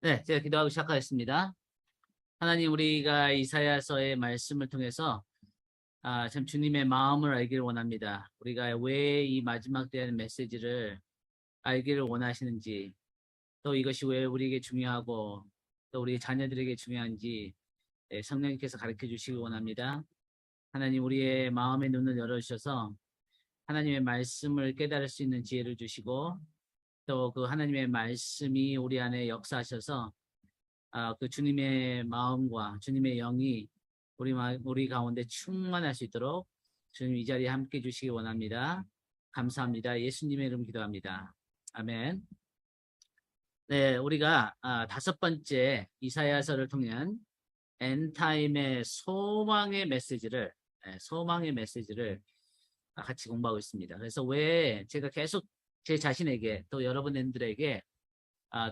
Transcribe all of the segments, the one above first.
네, 제가 기도하고 시작하겠습니다. 하나님, 우리가 이사야서의 말씀을 통해서 참 주님의 마음을 알기를 원합니다. 우리가 왜 이 마지막 때의 메시지를 알기를 원하시는지, 또 이것이 왜 우리에게 중요하고 또 우리 자녀들에게 중요한지 성령님께서 가르쳐 주시기 원합니다. 하나님, 우리의 마음의 눈을 열어주셔서 하나님의 말씀을 깨달을 수 있는 지혜를 주시고, 또 그 하나님의 말씀이 우리 안에 역사하셔서 그 주님의 마음과 주님의 영이 우리 가운데 충만할 수 있도록 주님 이 자리에 함께 해주시기 원합니다. 감사합니다. 예수님의 이름 기도합니다. 아멘. 네, 우리가 다섯 번째 이사야서를 통한 엔타임의 소망의 메시지를 같이 공부하고 있습니다. 그래서 왜 제가 계속 제 자신에게 또 여러분들에게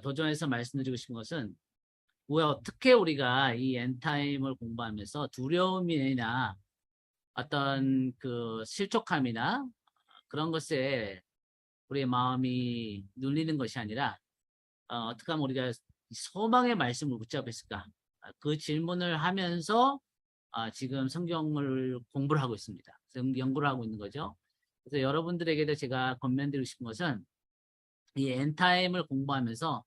도전해서 말씀드리고 싶은 것은 왜 어떻게 우리가 이 엔타임을 공부하면서 두려움이나 어떤 그 실족함이나 그런 것에 우리의 마음이 눌리는 것이 아니라 어떻게 하면 우리가 소망의 말씀을 붙잡고 있을까? 그 질문을 하면서 지금 성경을 공부를 하고 있습니다. 연구를 하고 있는 거죠. 그래서 여러분들에게도 제가 권면드리고 싶은 것은 이 엔타임을 공부하면서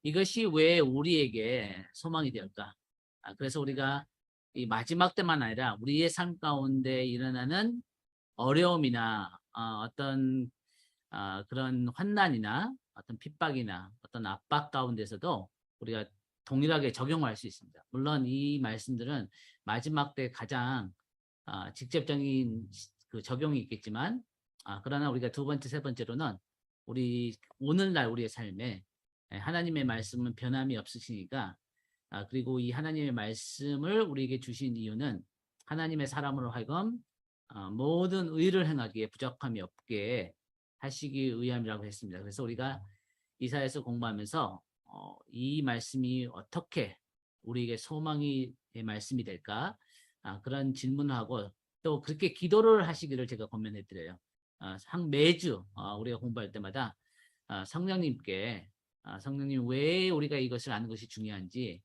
이것이 왜 우리에게 소망이 되었까? 그래서 우리가 이 마지막 때만 아니라 우리의 삶 가운데 일어나는 어려움이나 어떤 그런 환난이나 어떤 핍박이나 어떤 압박 가운데서도 우리가 동일하게 적용할 수 있습니다. 물론 이 말씀들은 마지막 때 가장 직접적인 그 적용이 있겠지만 그러나 우리가 두 번째, 세 번째로는 우리 오늘날 우리의 삶에 하나님의 말씀은 변함이 없으시니까 그리고 이 하나님의 말씀을 우리에게 주신 이유는 하나님의 사람으로 하여금 모든 의를 행하기에 부족함이 없게 하시기 위함이라고 했습니다. 그래서 우리가 이사야서 공부하면서 이 말씀이 어떻게 우리에게 소망의 말씀이 될까? 그런 질문을 하고 또 그렇게 기도를 하시기를 제가 권면해 드려요. 매주 우리가 공부할 때마다 성령님께 성령님 왜 우리가 이것을 아는 것이 중요한지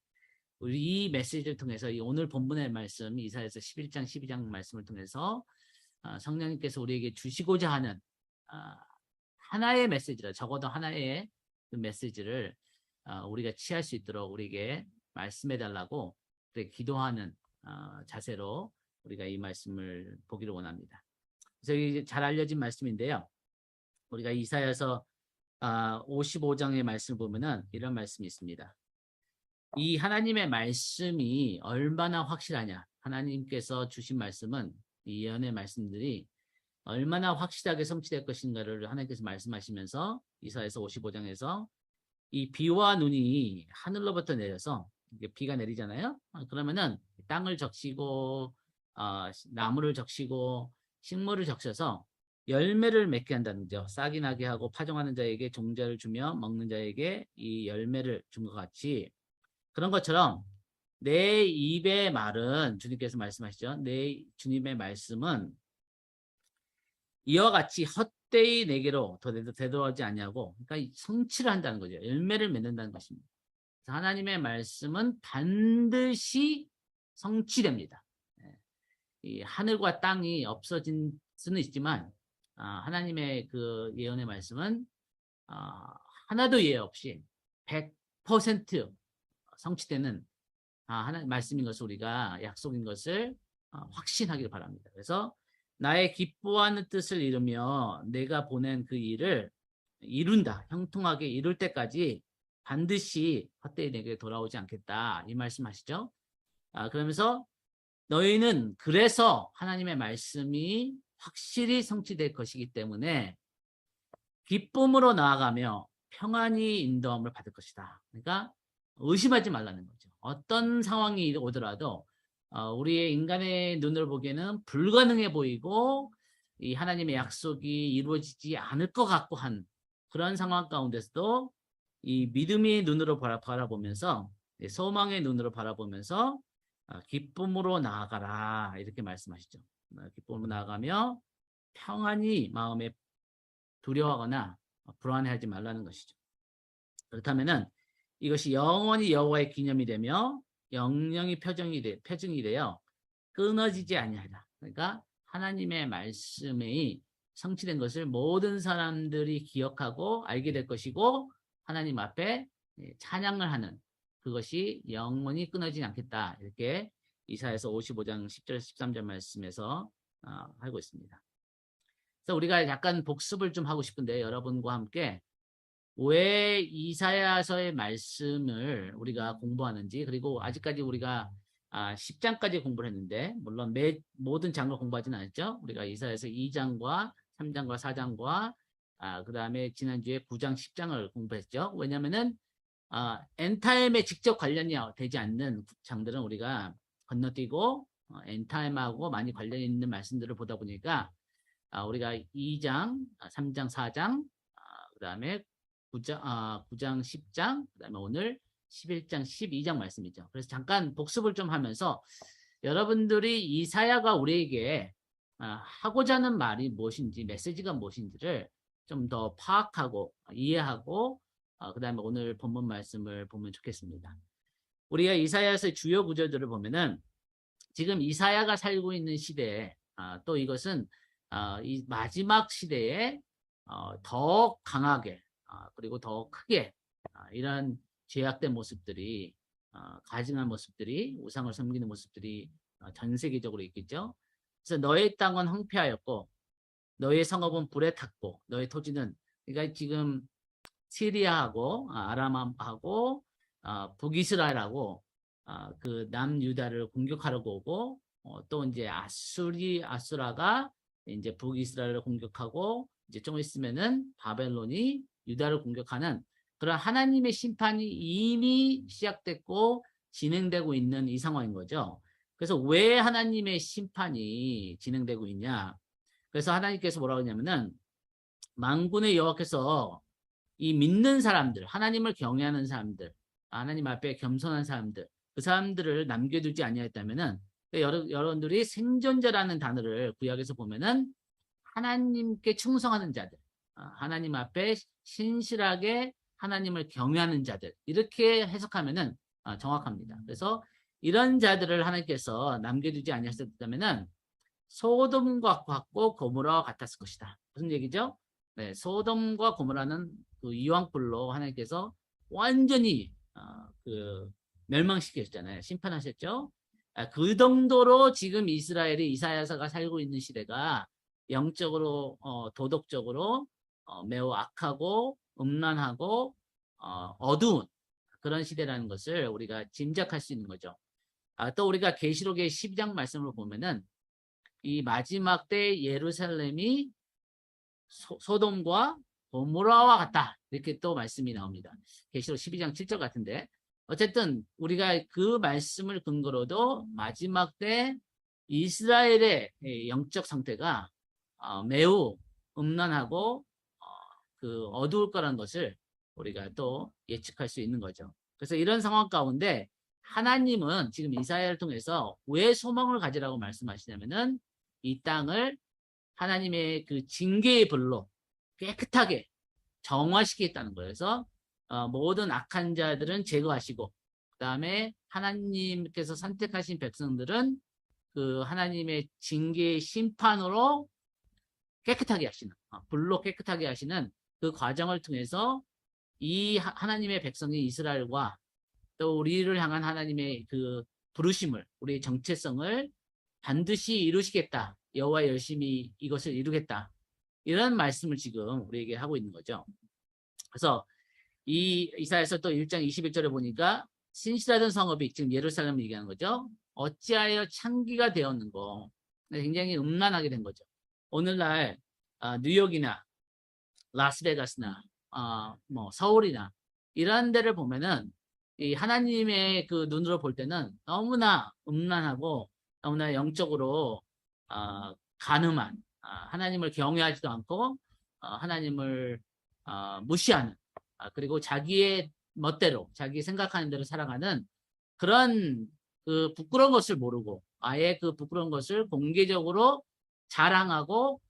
우리 이 메시지를 통해서 이 오늘 본문의 말씀 이사야서 11장 12장 말씀을 통해서 성령님께서 우리에게 주시고자 하는 하나의 메시지를 적어도 하나의 그 메시지를 우리가 취할 수 있도록 우리에게 말씀해 달라고 기도하는 자세로 우리가 이 말씀을 보기를 원합니다. 그래서 이제 잘 알려진 말씀인데요. 우리가 이사야서 55장의 말씀을 보면은 이런 말씀이 있습니다. 이 하나님의 말씀이 얼마나 확실하냐. 하나님께서 주신 말씀은 이 예언의 말씀들이 얼마나 확실하게 성취될 것인가를 하나님께서 말씀하시면서 이사야서 55장에서 이 비와 눈이 하늘로부터 내려서 이게 비가 내리잖아요. 그러면은 땅을 적시고 나무를 적시고 식물을 적셔서 열매를 맺게 한다는 거죠. 싹이 나게 하고 파종하는 자에게 종자를 주며 먹는 자에게 이 열매를 준 것 같이 그런 것처럼 내 입의 말은 주님께서 말씀하시죠. 내 주님의 말씀은 이와 같이 헛되이 내게로 더 되돌아오지 아니하고 그러니까 성취를 한다는 거죠. 열매를 맺는다는 것입니다. 하나님의 말씀은 반드시 성취됩니다. 이 하늘과 땅이 없어진 수는 있지만 하나님의 그 예언의 말씀은 하나도 예외 없이 100% 성취되는 하나님 말씀인 것을 우리가 약속인 것을 확신하기를 바랍니다. 그래서 나의 기뻐하는 뜻을 이루며 내가 보낸 그 일을 이룬다. 형통하게 이룰 때까지 반드시 헛되이 내게 돌아오지 않겠다. 이 말씀하시죠. 그러면서 너희는 그래서 하나님의 말씀이 확실히 성취될 것이기 때문에 기쁨으로 나아가며 평안히 인도함을 받을 것이다. 그러니까 의심하지 말라는 거죠. 어떤 상황이 오더라도 우리의 인간의 눈으로 보기에는 불가능해 보이고 이 하나님의 약속이 이루어지지 않을 것 같고 한 그런 상황 가운데서도 이 믿음의 눈으로 바라보면서 소망의 눈으로 바라보면서 기쁨으로 나아가라 이렇게 말씀하시죠. 기쁨으로 나아가며 평안히 마음에 두려워하거나 불안해하지 말라는 것이죠. 그렇다면은 이것이 영원히 여호와의 기념이 되며 영영이 표징이 되어 끊어지지 아니하리라. 그러니까 하나님의 말씀이 성취된 것을 모든 사람들이 기억하고 알게 될 것이고 하나님 앞에 찬양을 하는 그것이 영원히 끊어지지 않겠다. 이렇게 이사야서 55장 10절 13절 말씀에서 하고 있습니다. 그래서 우리가 약간 복습을 좀 하고 싶은데 여러분과 함께 왜 이사야서의 말씀을 우리가 공부하는지, 그리고 아직까지 우리가 10장까지 공부를 했는데 물론 모든 장을 공부하지는 않았죠. 우리가 이사야서 2장과 3장과 4장과 그 다음에 지난주에 9장 10장을 공부했죠. 왜냐하면은 엔타임에 직접 관련이 되지 않는 장들은 우리가 건너뛰고 엔타임하고 많이 관련 있는 말씀들을 보다 보니까 우리가 2장, 3장, 4장, 그 다음에 9장, 10장, 그 다음에 오늘 11장, 12장 말씀이죠. 그래서 잠깐 복습을 좀 하면서 여러분들이 이사야가 우리에게 하고자 하는 말이 무엇인지, 메시지가 무엇인지를 좀 더 파악하고 이해하고 그 다음에 오늘 본문 말씀을 보면 좋겠습니다. 우리가 이사야서의 주요 구절들을 보면은 지금 이사야가 살고 있는 시대에 또 이것은 이 마지막 시대에 더 강하게 그리고 더 크게 이런 죄악된 모습들이 가증한 모습들이 우상을 섬기는 모습들이 전 세계적으로 있겠죠. 그래서 너의 땅은 황폐하였고 너의 성읍은 불에 탔고 너의 토지는 그러니까 지금 시리아하고 아람하고 북이스라엘하고 그 남유다를 공격하려고 오고 또 이제 아수라가 이제 북이스라엘을 공격하고 이제 좀 있으면은 바벨론이 유다를 공격하는 그런 하나님의 심판이 이미 시작됐고 진행되고 있는 이 상황인 거죠. 그래서 왜 하나님의 심판이 진행되고 있냐? 그래서 하나님께서 뭐라고 하냐면은 만군의 여호와께서 이 믿는 사람들, 하나님을 경외하는 사람들, 하나님 앞에 겸손한 사람들, 그 사람들을 남겨두지 아니하였다면은 여러분들이 생존자라는 단어를 구약에서 보면은 하나님께 충성하는 자들, 하나님 앞에 신실하게 하나님을 경외하는 자들 이렇게 해석하면은 정확합니다. 그래서 이런 자들을 하나님께서 남겨두지 아니하셨다면은 소돔과 같고 고모라와 같았을 것이다. 무슨 얘기죠? 네, 소돔과 고모라는 그 이왕불로 하나님께서 완전히 그 멸망시켰잖아요. 심판하셨죠. 그 정도로 지금 이스라엘이 이사야서가 살고 있는 시대가 영적으로 도덕적으로 매우 악하고 음란하고 어두운 그런 시대라는 것을 우리가 짐작할 수 있는 거죠. 또 우리가 계시록의 12장 말씀을 보면은 이 마지막 때 예루살렘이 소돔과 고모라와 같다 이렇게 또 말씀이 나옵니다. 계시록 12장 7절 같은데 어쨌든 우리가 그 말씀을 근거로도 마지막 때 이스라엘의 영적 상태가 매우 음란하고 그 어두울 거라는 것을 우리가 또 예측할 수 있는 거죠. 그래서 이런 상황 가운데 하나님은 지금 이사야를 통해서 왜 소망을 가지라고 말씀하시냐면은 이 땅을 하나님의 그 징계의 불로 깨끗하게 정화시키겠다는 거예요. 그래서 모든 악한 자들은 제거하시고 그 다음에 하나님께서 선택하신 백성들은 그 하나님의 징계의 심판으로 깨끗하게 하시는 불로 깨끗하게 하시는 그 과정을 통해서 이 하나님의 백성인 이스라엘과 또 우리를 향한 하나님의 그 부르심을 우리의 정체성을 반드시 이루시겠다. 여호와 열심히 이것을 이루겠다. 이런 말씀을 지금 우리에게 하고 있는 거죠. 그래서 이 이사야서 또 1장 21절에 보니까 신실하던 성읍이 지금 예루살렘을 얘기하는 거죠. 어찌하여 창기가 되었는고 굉장히 음란하게 된 거죠. 오늘날 뉴욕이나 라스베가스나 뭐 서울이나 이런 데를 보면은 이 하나님의 그 눈으로 볼 때는 너무나 음란하고 너무나 영적으로 간음한 하나님을 경외하지도 않고 하나님을 무시하는 그리고 자기의 멋대로 자기 생각하는 대로 살아가는 그런 그 부끄러운 것을 모르고 아예 그 부끄러운 것을 공개적으로 자랑하고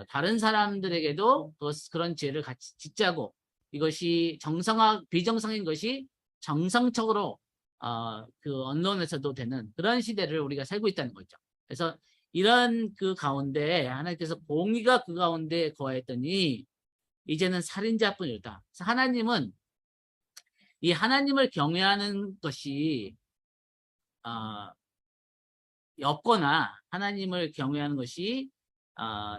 다른 사람들에게도 그런 죄를 같이 짓자고 이것이 비정상인 것이 정상적으로 그 언론에서도 되는 그런 시대를 우리가 살고 있다는 거죠. 그래서 이런 그 가운데 하나님께서 공의가 그 가운데 거했더니 이제는 살인자뿐이다. 그래서 하나님은 이 하나님을 경외하는 것이 없거나 하나님을 경외하는 것이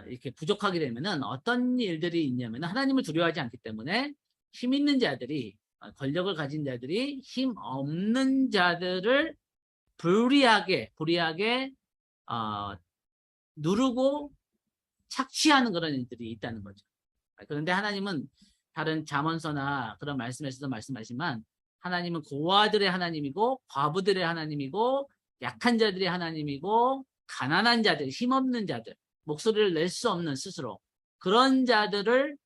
이렇게 부족하게 되면은 어떤 일들이 있냐면 하나님을 두려워하지 않기 때문에 힘 있는 자들이 권력을 가진 자들이 힘 없는 자들을 불리하게 누르고 착취하는 그런 일들이 있다는 거죠. 그런데 하나님은 다른 잠언서나 그런 말씀에서도 말씀하시지만 하나님은 고아들의 하나님이고 과부들의 하나님이고 약한 자들의 하나님이고 가난한 자들, 힘없는 자들, 목소리를 낼 수 없는 스스로 그런 자들을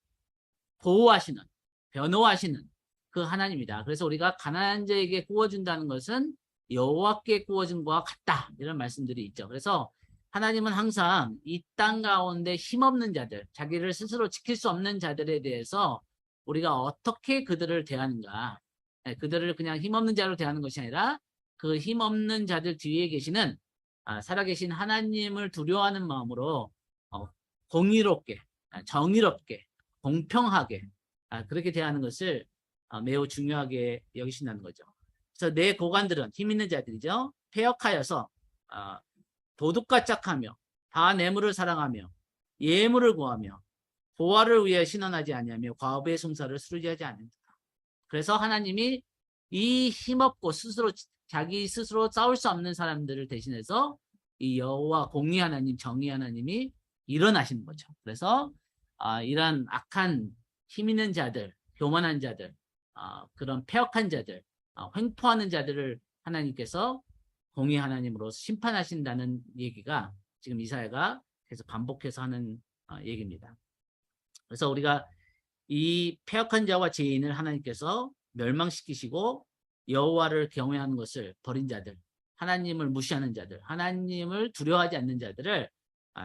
보호하시는, 변호하시는 그 하나님이다. 그래서 우리가 가난한 자에게 구워준다는 것은 여호와께 구워준 것과 같다. 이런 말씀들이 있죠. 그래서 하나님은 항상 이 땅 가운데 힘없는 자들, 자기를 스스로 지킬 수 없는 자들에 대해서 우리가 어떻게 그들을 대하는가. 그들을 그냥 힘없는 자로 대하는 것이 아니라 그 힘없는 자들 뒤에 계시는 살아계신 하나님을 두려워하는 마음으로 공의롭게, 정의롭게, 공평하게 그렇게 대하는 것을 매우 중요하게 여기신다는 거죠. 그래서 내 고관들은 힘 있는 자들이죠. 폐역하여서 도둑과 짝하며 다 뇌물을 사랑하며 예물을 구하며 보화를 위해 신원하지 아니하며 과부의 송사를 수르지하지 않는다. 그래서 하나님이 이 힘없고 스스로 자기 스스로 싸울 수 없는 사람들을 대신해서 이 여호와 공의 하나님, 정의 하나님이 일어나시는 거죠. 그래서 이런 악한 힘 있는 자들, 교만한 자들, 그런 폐역한 자들, 횡포하는 자들을 하나님께서 공의 하나님으로서 심판하신다는 얘기가 지금 이사야가 계속 반복해서 하는 얘기입니다. 그래서 우리가 이 폐역한 자와 죄인을 하나님께서 멸망시키시고 여호와를 경외하는 것을 버린 자들, 하나님을 무시하는 자들, 하나님을 두려워하지 않는 자들을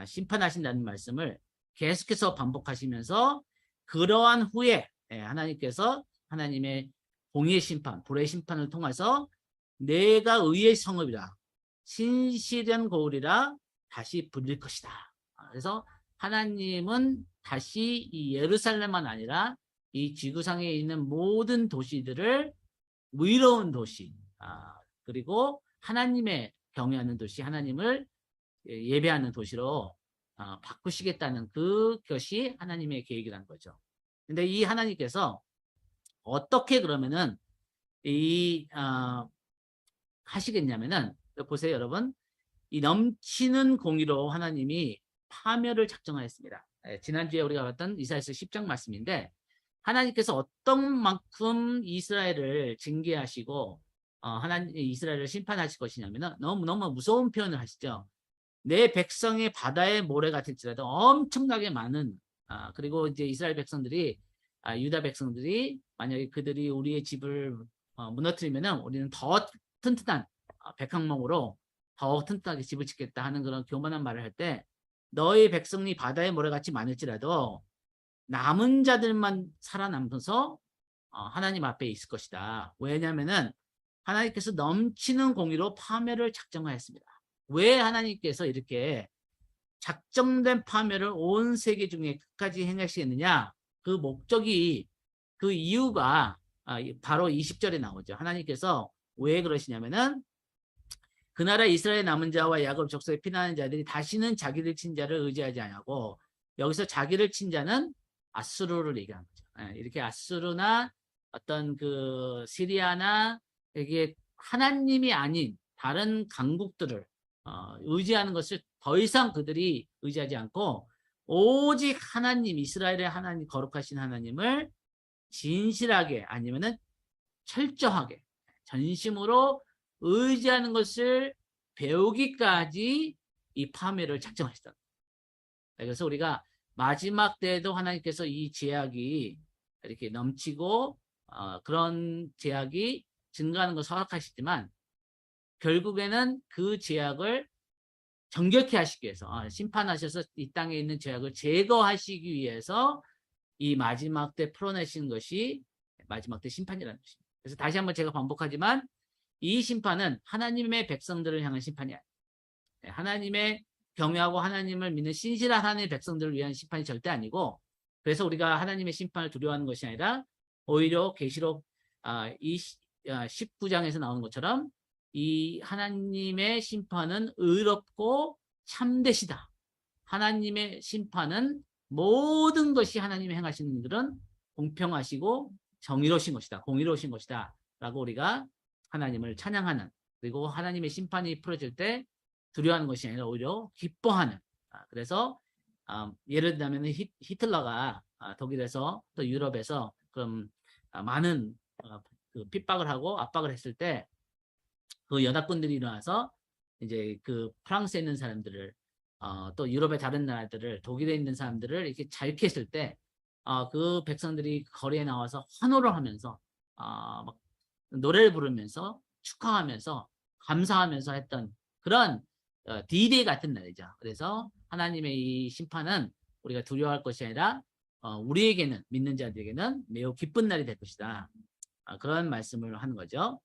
심판하신다는 말씀을 계속해서 반복하시면서 그러한 후에 하나님께서 하나님의 공의의 심판, 불의 심판을 통해서 내가 의의 성읍이라 신실한 거울이라 다시 불릴 것이다. 그래서 하나님은 다시 이 예루살렘만 아니라 이 지구상에 있는 모든 도시들을 의로운 도시, 그리고 하나님의 경외하는 도시, 하나님을 예배하는 도시로 바꾸시겠다는 그것이 하나님의 계획이라는 거죠. 근데 이 하나님께서 어떻게 그러면은 하시겠냐면은 보세요, 여러분. 이 넘치는 공의로 하나님이 파멸을 작정하였습니다. 지난주에 우리가 봤던 이사야서 10장 말씀인데 하나님께서 어떤 만큼 이스라엘을 징계하시고 하나님 이스라엘을 심판하실 것이냐면은 너무 무서운 표현을 하시죠. 내 백성의 바다의 모래 같을지라도 엄청나게 많은 그리고 이제 이스라엘 백성들이 유다 백성들이 만약에 그들이 우리의 집을 무너뜨리면은 우리는 더 튼튼한 백항목으로 더 튼튼하게 집을 짓겠다 하는 그런 교만한 말을 할 때 너희 백성이 바다의 모래같이 많을지라도 남은 자들만 살아남아서 하나님 앞에 있을 것이다. 왜냐하면은 하나님께서 넘치는 공의로 파멸을 작정하였습니다. 왜 하나님께서 이렇게 작정된 파멸을 온 세계 중에 끝까지 행하시겠느냐? 그 목적이 그 이유가 바로 20절에 나오죠. 하나님께서 왜 그러시냐면은 그 나라 이스라엘 남은 자와 야곱 족속에 피난하는 자들이 다시는 자기를 친 자를 의지하지 않고 여기서 자기를 친 자는 아수르를 얘기하는 거죠. 이렇게 아수르나 어떤 그 시리아나 이게 하나님이 아닌 다른 강국들을 의지하는 것을 더 이상 그들이 의지하지 않고 오직 하나님, 이스라엘의 하나님, 거룩하신 하나님을 진실하게 아니면은 철저하게 전심으로 의지하는 것을 배우기까지 이 파멸을 작정하시다. 그래서 우리가 마지막 때에도 하나님께서 이 제약이 이렇게 넘치고 그런 제약이 증가하는 것을 허락하시지만 결국에는 그 제약을 정결케 하시기 위해서 심판하셔서 이 땅에 있는 제약을 제거하시기 위해서 이 마지막 때 풀어내신 것이 마지막 때 심판이라는 것입니다. 그래서 다시 한번 제가 반복하지만 이 심판은 하나님의 백성들을 향한 심판이 아니에요. 하나님의 경외하고 하나님을 믿는 신실한 하나님의 백성들을 위한 심판이 절대 아니고, 그래서 우리가 하나님의 심판을 두려워하는 것이 아니라 오히려 계시록 19장에서 나오는 것처럼 이 하나님의 심판은 의롭고 참되시다. 하나님의 심판은 모든 것이 하나님이 행하시는 일들은 공평하시고 정의로우신 것이다. 공의로우신 것이다. 라고 우리가 하나님을 찬양하는, 그리고 하나님의 심판이 풀어질 때 두려워하는 것이 아니라 오히려 기뻐하는. 그래서 예를 들면 히틀러가 독일에서 또 유럽에서 그럼 많은 그 핍박을 하고 압박을 했을 때 그 연합군들이 일어나서 이제 그 프랑스에 있는 사람들을 또 유럽의 다른 나라들을, 독일에 있는 사람들을 이렇게 잘했을 때 그 백성들이 거리에 나와서 환호를 하면서 막 노래를 부르면서 축하하면서 감사하면서 했던 그런 D-Day 같은 날이죠. 그래서 하나님의 이 심판은 우리가 두려워할 것이 아니라 우리에게는, 믿는 자들에게는 매우 기쁜 날이 될 것이다. 그런 말씀을 하는 거죠.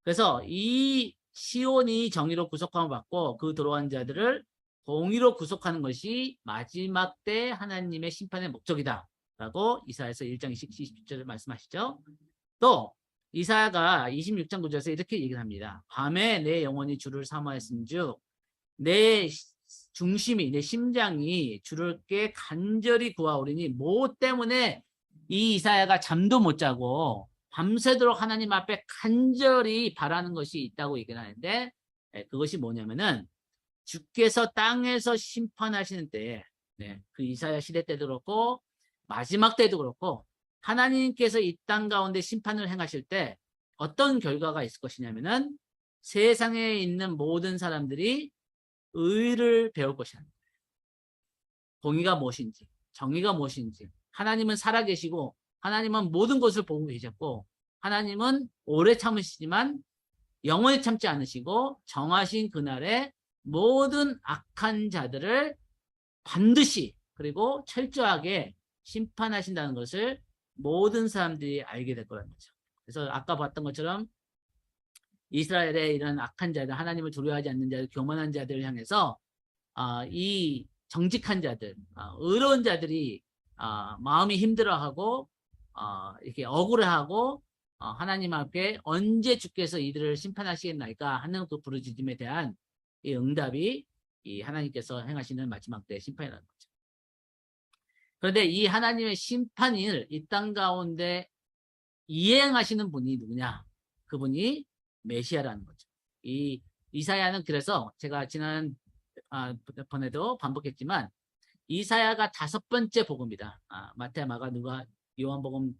그래서 이 시온이 정의로 구속함을 받고 그 들어간 자들을 공의로 구속하는 것이 마지막 때 하나님의 심판의 목적이다 라고 이사야서 1장 20절을 말씀하시죠. 또 이사야가 26장 9절에서 이렇게 얘기를 합니다. 밤에 내 영혼이 주를 사모했은즉 내 중심이, 내 심장이 주를 께 간절히 구하오리니, 뭐 때문에 이 이사야가 잠도 못 자고 밤새도록 하나님 앞에 간절히 바라는 것이 있다고 얘기를 하는데, 그것이 뭐냐면은 주께서 땅에서 심판하시는 때에, 그 이사야 시대 때도 그렇고 마지막 때도 그렇고 하나님께서 이 땅 가운데 심판을 행하실 때 어떤 결과가 있을 것이냐면은 세상에 있는 모든 사람들이 의를 배울 것이다. 공의가 무엇인지, 정의가 무엇인지, 하나님은 살아계시고 하나님은 모든 것을 보고 계셨고 하나님은 오래 참으시지만 영원히 참지 않으시고 정하신 그날에 모든 악한 자들을 반드시 그리고 철저하게 심판하신다는 것을 모든 사람들이 알게 될 거라는 거죠. 그래서 아까 봤던 것처럼 이스라엘의 이런 악한 자들, 하나님을 두려워하지 않는 자들, 교만한 자들을 향해서 이 정직한 자들, 의로운 자들이 마음이 힘들어하고 이렇게 억울해하고 하나님 앞에 언제 주께서 이들을 심판하시겠나이까 하는 그 부르짖음에 대한 이 응답이 이 하나님께서 행하시는 마지막 때 심판이라는 거죠. 그런데 이 하나님의 심판을 이 땅 가운데 이행하시는 분이 누구냐? 그분이 메시아라는 거죠. 이 이사야는, 그래서 제가 지난 번에도 반복했지만 이사야가 5번째 복음이다. 마태, 마가, 누가, 요한복음,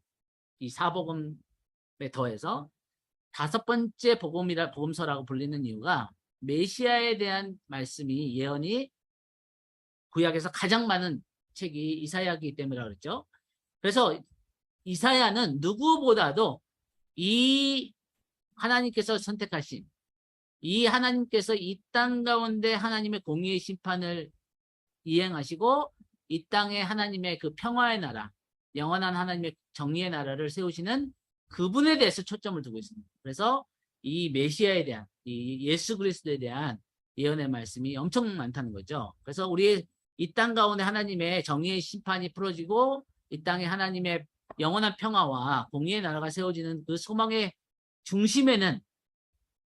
이 4복음에 더해서 5번째 복음서라고 불리는 이유가 메시아에 대한 말씀이, 예언이 구약에서 가장 많은 책이 이사야이기 때문이라고 그랬죠. 그래서 이사야는 누구보다도 이 하나님께서 선택하신, 이 하나님께서 이 땅 가운데 하나님의 공의의 심판을 이행하시고 이 땅에 하나님의 그 평화의 나라, 영원한 하나님의 정의의 나라를 세우시는 그분에 대해서 초점을 두고 있습니다. 그래서 이 메시아에 대한, 이 예수 그리스도에 대한 예언의 말씀이 엄청 많다는 거죠. 그래서 우리 이 땅 가운데 하나님의 정의의 심판이 풀어지고 이 땅에 하나님의 영원한 평화와 공의의 나라가 세워지는 그 소망의 중심에는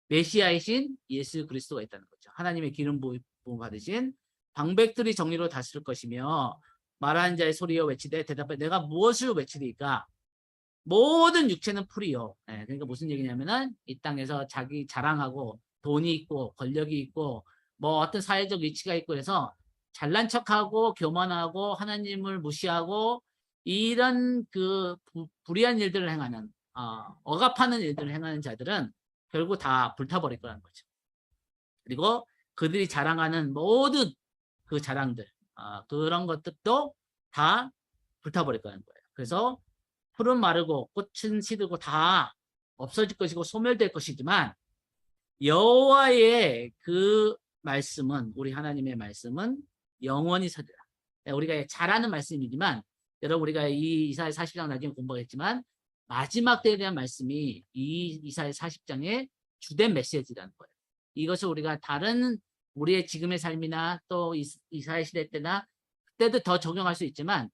메시아이신 예수 그리스도가 있다는 거죠. 하나님의 기름 부음 받으신 방백들이 정의로 다스릴 것이며 말하는 자의 소리여 외치되 대답해 내가 무엇을 외치리까? 모든 육체는 풀이요. 그러니까 무슨 얘기냐면은 이 땅에서 자기 자랑하고 돈이 있고 권력이 있고 뭐 어떤 사회적 위치가 있고 해서 잘난 척하고 교만하고 하나님을 무시하고 이런 그 불의한 일들을 행하는 억압하는 일들을 행하는 자들은 결국 다 불타버릴 거라는 거죠. 그리고 그들이 자랑하는 모든 그 자랑들, 그런 것들도 다 불타버릴 거라는 거예요. 그래서 풀은 마르고 꽃은 시들고 다 없어질 것이고 소멸될 것이지만 여호와의 그 말씀은, 우리 하나님의 말씀은 영원히 서리라. 우리가 잘 아는 말씀이지만 여러분, 우리가 이 이사야 40장 나중에 공부했지만 마지막 때에 대한 말씀이 이 이사야 40장의 주된 메시지라는 거예요. 이것을 우리가 다른 우리의 지금의 삶이나 또 이사야 시대 때나 그때도 더 적용할 수 있지만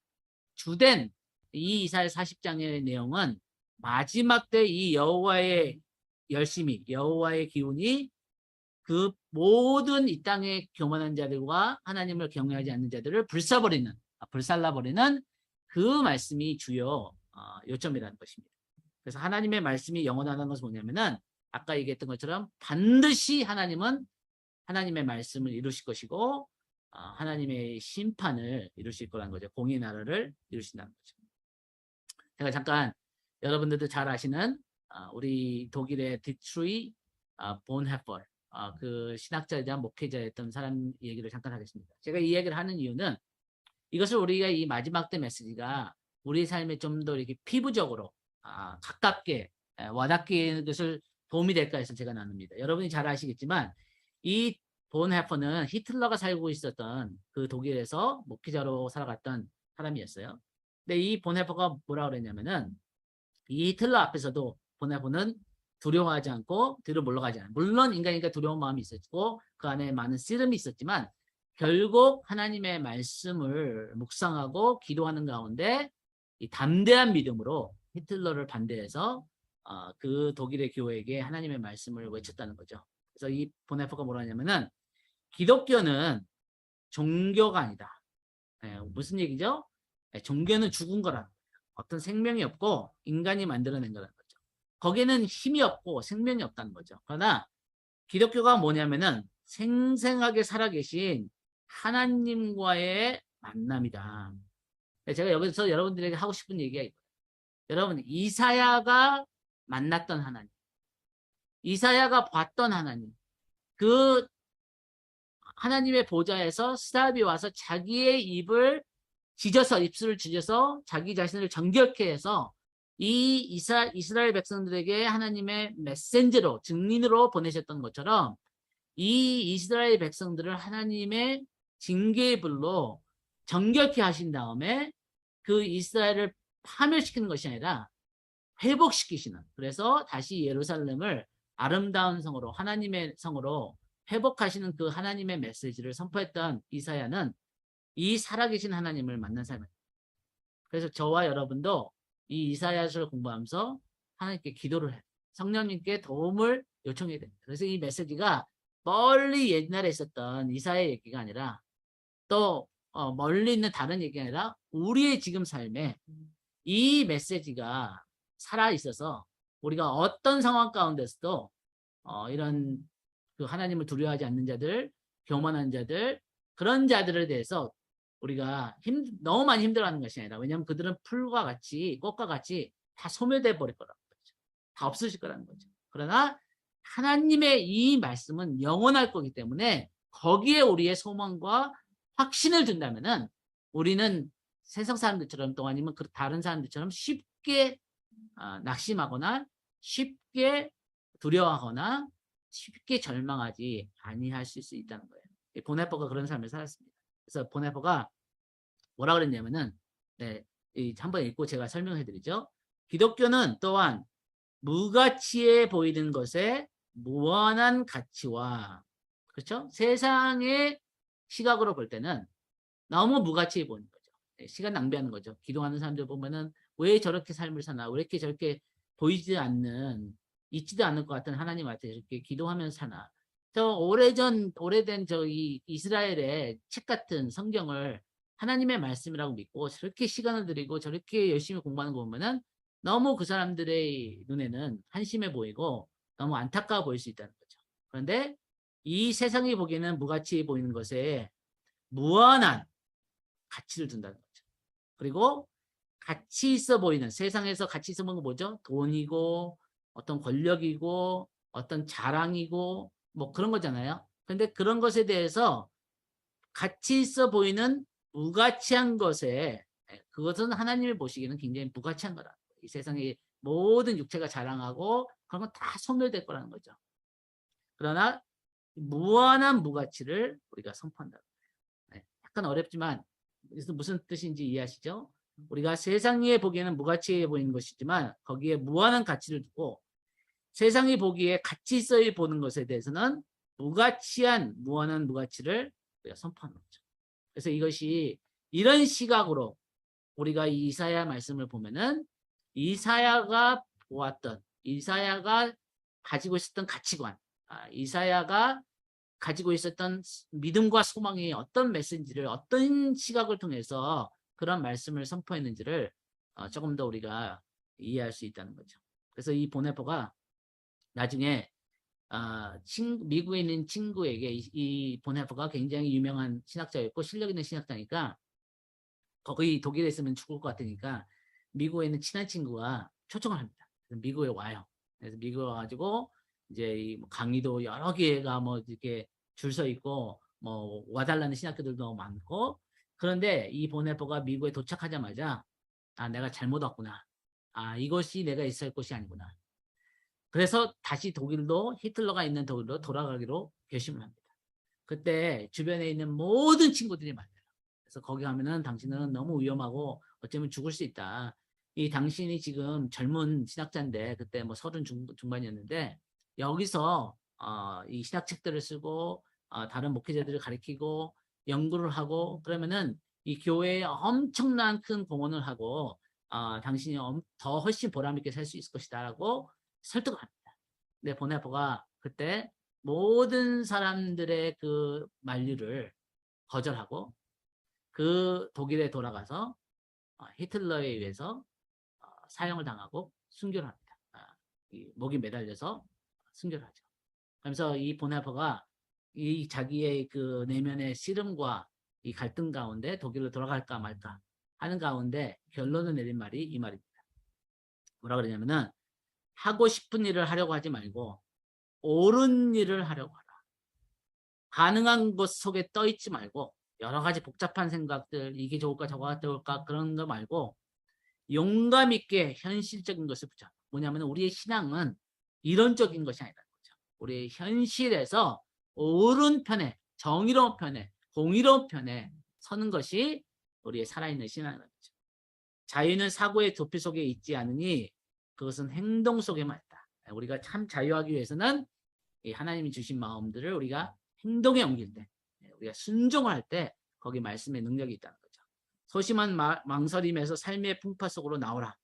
주된 이 이사야 40장의 내용은 마지막 때 이 여호와의 열심히 여호와의 기운이 그 모든 이 땅에 교만한 자들과 하나님을 경외하지 않는 자들을 불살라버리는 그 말씀이 주요 요점이라는 것입니다. 그래서 하나님의 말씀이 영원하다는 것은 뭐냐면은 아까 얘기했던 것처럼 반드시 하나님은 하나님의 말씀을 이루실 것이고 하나님의 심판을 이루실 거라는 거죠. 공의 나라를 이루신다는 거죠. 제가 잠깐 여러분들도 잘 아시는 우리 독일의 디트루이 본헤퍼 그 신학자이자 목회자였던 사람 얘기를 잠깐 하겠습니다. 제가 이 얘기를 하는 이유는 이것을 우리가 이 마지막 때 메시지가 우리 삶에 좀 더 이렇게 피부적으로 가깝게 와닿게 것을 도움이 될까 해서 제가 나눕니다. 여러분이 잘 아시겠지만 이 본헤퍼는 히틀러가 살고 있었던 그 독일에서 목회자로 살아갔던 사람이었어요. 근데 이 본헤퍼가 뭐라 그랬냐면은 이 히틀러 앞에서도 본헤퍼는 두려워하지 않고 뒤로 물러가지 않아요. 물론 인간이니까 두려운 마음이 있었고 그 안에 많은 씨름이 있었지만 결국 하나님의 말씀을 묵상하고 기도하는 가운데 이 담대한 믿음으로 히틀러를 반대해서 그 독일의 교회에게 하나님의 말씀을 외쳤다는 거죠. 그래서 이 본헤퍼가 뭐라 하냐면은 기독교는 종교가 아니다. 무슨 얘기죠? 종교는 죽은 거라. 어떤 생명이 없고 인간이 만들어낸 거라는 거죠. 거기에는 힘이 없고 생명이 없다는 거죠. 그러나 기독교가 뭐냐면은 생생하게 살아계신 하나님과의 만남이다. 제가 여기서 여러분들에게 하고 싶은 얘기가 있거든요. 여러분 이사야가 만났던 하나님, 이사야가 봤던 하나님, 그 하나님의 보좌에서 스탑이 와서 자기의 입을 찢어서 입술을 찢어서 자기 자신을 정결케 해서 이 이스라엘 백성들에게 하나님의 메신저로 증인으로 보내셨던 것처럼 이 이스라엘 백성들을 하나님의 징계의 불로 정결케 하신 다음에 그 이스라엘을 파멸시키는 것이 아니라 회복시키시는, 그래서 다시 예루살렘을 아름다운 성으로 하나님의 성으로 회복하시는 그 하나님의 메시지를 선포했던 이사야는 이 살아계신 하나님을 만난 사람이에요. 그래서 저와 여러분도 이 이사야서를 공부하면서 하나님께 기도를 해요. 성령님께 도움을 요청해야 됩니다. 그래서 이 메시지가 멀리 옛날에 있었던 이사야 얘기가 아니라 또 멀리 있는 다른 얘기가 아니라 우리의 지금 삶에 이 메시지가 살아있어서 우리가 어떤 상황 가운데서도 이런 그 하나님을 두려워하지 않는 자들, 교만한 자들, 그런 자들에 대해서 우리가 너무 많이 힘들어하는 것이 아니라, 왜냐하면 그들은 풀과 같이 꽃과 같이 다 소멸돼 버릴 거라는 거죠. 다 없어질 거라는 거죠. 그러나 하나님의 이 말씀은 영원할 거기 때문에 거기에 우리의 소망과 확신을 둔다면은 우리는 세상 사람들처럼 또 아니면 그 다른 사람들처럼 쉽게 낙심하거나 쉽게 두려워하거나 쉽게 절망하지 아니할 수 있다는 거예요. 보네퍼가 그런 삶을 살았습니다. 그래서 보네퍼가 뭐라 그랬냐면은 한번 읽고 제가 설명해 드리죠. 기독교는 또한 무가치해 보이는 것에 무한한 가치와, 그렇죠? 세상의 시각으로 볼 때는 너무 무가치해 보이는 거죠. 시간 낭비하는 거죠. 기도하는 사람들 보면은 왜 저렇게 삶을 사나, 왜 이렇게 저렇게 보이지 않는, 있지도 않을 것 같은 하나님한테 이렇게 기도하면서 사나. 오래된 저희 이스라엘의 책 같은 성경을 하나님의 말씀이라고 믿고 저렇게 시간을 들이고 저렇게 열심히 공부하는 거 보면은 너무 그 사람들의 눈에는 한심해 보이고 너무 안타까워 보일 수 있다는 거죠. 그런데 이 세상이 보기에는 무가치해 보이는 것에 무한한 가치를 둔다는 거죠. 그리고 가치 있어 보이는, 세상에서 가치 있어 보이는 건 뭐죠? 돈이고 어떤 권력이고 어떤 자랑이고 뭐 그런 거잖아요. 근데 그런 것에 대해서 가치 있어 보이는 무가치한 것에, 그것은 하나님이 보시기에는 굉장히 무가치한 거다. 이 세상의 모든 육체가 자랑하고 그런 건 다 소멸될 거라는 거죠. 그러나 무한한 무가치를 우리가 선포한다. 약간 어렵지만 무슨 뜻인지 이해하시죠? 우리가 세상에 보기에는 무가치해 보이는 것이지만 거기에 무한한 가치를 두고 세상이 보기에 가치 있어 보는 것에 대해서는 무가치한 무한한 무가치를 우리가 선포하는 거죠. 그래서 이것이 이런 시각으로 우리가 이 이사야 말씀을 보면은 이사야가 보았던 이사야가 가지고 있었던 가치관, 이사야가 가지고 있었던 믿음과 소망이 어떤 메시지를 어떤 시각을 통해서 그런 말씀을 선포했는지를 조금 더 우리가 이해할 수 있다는 거죠. 그래서 이 보네포가 나중에 미국에 있는 친구에게 이 보네포가 굉장히 유명한 신학자였고 실력 있는 신학자니까 거기 독일에 있으면 죽을 것 같으니까 미국에 있는 친한 친구가 초청을 합니다. 미국에 와요. 그래서 미국에 와가지고 이제 이 강의도 여러 개가 뭐 이렇게 줄 서 있고 뭐 와달라는 신학교들도 많고 그런데 이 보네포가 미국에 도착하자마자 내가 잘못 왔구나. 이것이 내가 있을 곳이 아니구나. 그래서 다시 독일로 히틀러가 있는 독일로 돌아가기로 결심을 합니다. 그때 주변에 있는 모든 친구들이 말해요. 그래서 거기 가면은 당신은 너무 위험하고 어쩌면 죽을 수 있다. 이 당신이 지금 젊은 신학자인데 그때 뭐 30 중반이었는데 여기서 이 신학책들을 쓰고 다른 목회자들을 가르치고 연구를 하고 그러면은 이 교회에 엄청난 큰 공헌을 하고 당신이 더 훨씬 보람있게 살 수 있을 것이다라고 설득을 합니다. 근데 보네포가 그때 모든 사람들의 그 만류를 거절하고 그 독일에 돌아가서 히틀러에 의해서 사형을 당하고 순교를 합니다. 목이 매달려서 순교를 하죠. 그러면서 이 보네포가 이 자기의 그 내면의 씨름과 이 갈등 가운데 독일로 돌아갈까 말까 하는 가운데 결론을 내린 말이 이 말입니다. 뭐라 그러냐면은 하고 싶은 일을 하려고 하지 말고 옳은 일을 하려고 하라. 가능한 것 속에 떠 있지 말고 여러 가지 복잡한 생각들 이게 좋을까 저거가 좋을까 그런 거 말고 용감 있게 현실적인 것을 보자. 뭐냐면 우리의 신앙은 이론적인 것이 아니라는 거죠. 우리의 현실에서 옳은 편에 정의로운 편에 공의로운 편에 서는 것이 우리의 살아있는 신앙이라는 거죠. 자유는 사고의 도피 속에 있지 않으니 그것은 행동 속에만 있다. 우리가 참 자유하기 위해서는 하나님이 주신 마음들을 우리가 행동에 옮길 때 우리가 순종을 할 때 거기 말씀의 능력이 있다는 거죠. 소심한 망설임에서 삶의 풍파 속으로 나오라.